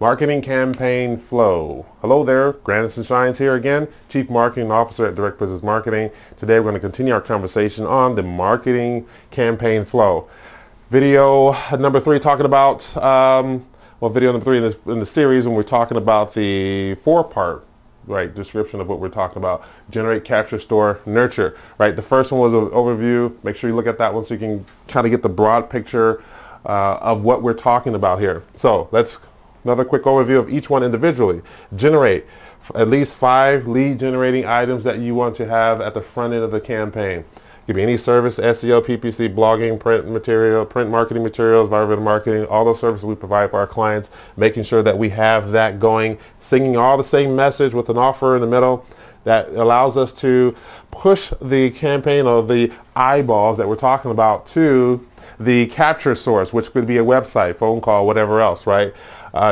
Marketing campaign flow. Hello there, Grandison Shines here again, Chief Marketing Officer at Direct Business Marketing. Today we're going to continue our conversation on the marketing campaign flow. Video number 3 talking about, video number 3 in the series when we're talking about the 4-part description of what we're talking about. Generate, capture, store, nurture. Right. The first one was an overview. Make sure you look at that one so you can kind of get the broad picture of what we're talking about here. So let's another quick overview of each one individually. Generate at least 5 lead generating items that you want to have at the front end of the campaign. Could be any service, SEO, PPC, blogging, print material, print marketing materials, viral marketing, all those services we provide for our clients, making sure that we have that going, singing all the same message with an offer in the middle that allows us to push the campaign or the eyeballs that we're talking about to the capture source, which could be a website, phone call, whatever else, right?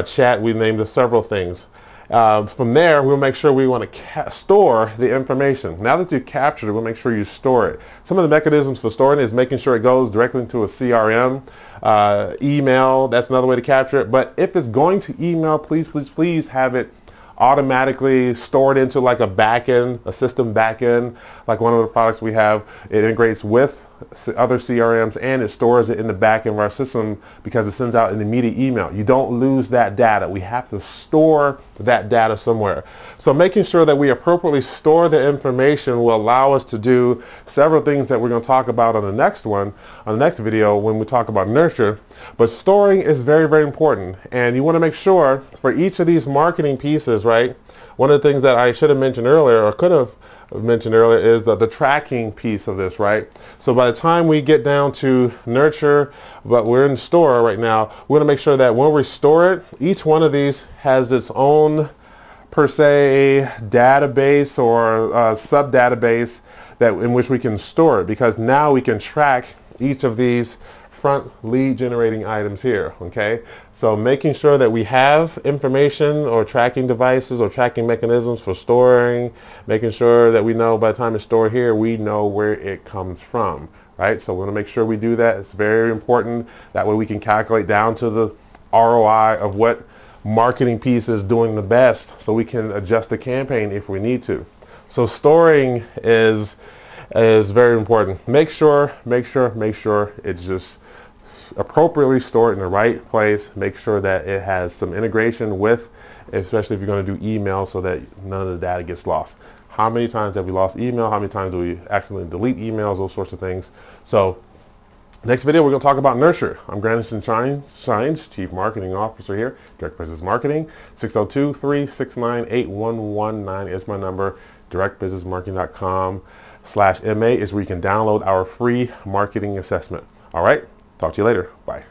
Chat, we named several things. From there, we'll make sure we want to store the information. Now that you've captured it, we'll make sure you store it. Some of the mechanisms for storing it is making sure it goes directly into a CRM, email. That's another way to capture it. But if it's going to email, please have it automatically stored into like a backend, a system backend, like one of the products we have. It integrates with other CRMs and it stores it in the back end of our system because it sends out an immediate email. You don't lose that data. We have to store that data somewhere. So making sure that we appropriately store the information will allow us to do several things that we're going to talk about on the next one, on the next video when we talk about nurture. But storing is very, very important, and you want to make sure for each of these marketing pieces, right? One of the things that I should have mentioned earlier or could have mentioned earlier is the tracking piece of this, right? So by the time we get down to nurture, but we're in store right now, we're going to make sure that when we store it, each one of these has its own per se database or sub database that in which we can store it, because now we can track each of these front lead generating items here. Okay, so making sure that we have information or tracking devices or tracking mechanisms for storing, making sure that we know by the time it's stored here, we know where it comes from, right? So we want to make sure we do that. It's very important. That way we can calculate down to the ROI of what marketing piece is doing the best, so we can adjust the campaign if we need to. So storing is very important. Make sure it's just appropriately stored in the right place. Make sure that it has some integration with, especially if you're going to do email, so that none of the data gets lost. How many times have we lost email? How many times do we accidentally delete emails? Those sorts of things. So next video, we're going to talk about nurture. I'm Grandison Shines, Chief Marketing Officer here, Direct Business Marketing. 602-369-8119 is my number. directbusinessmarketing.com/MA is where you can download our free marketing assessment. All right. Talk to you later. Bye.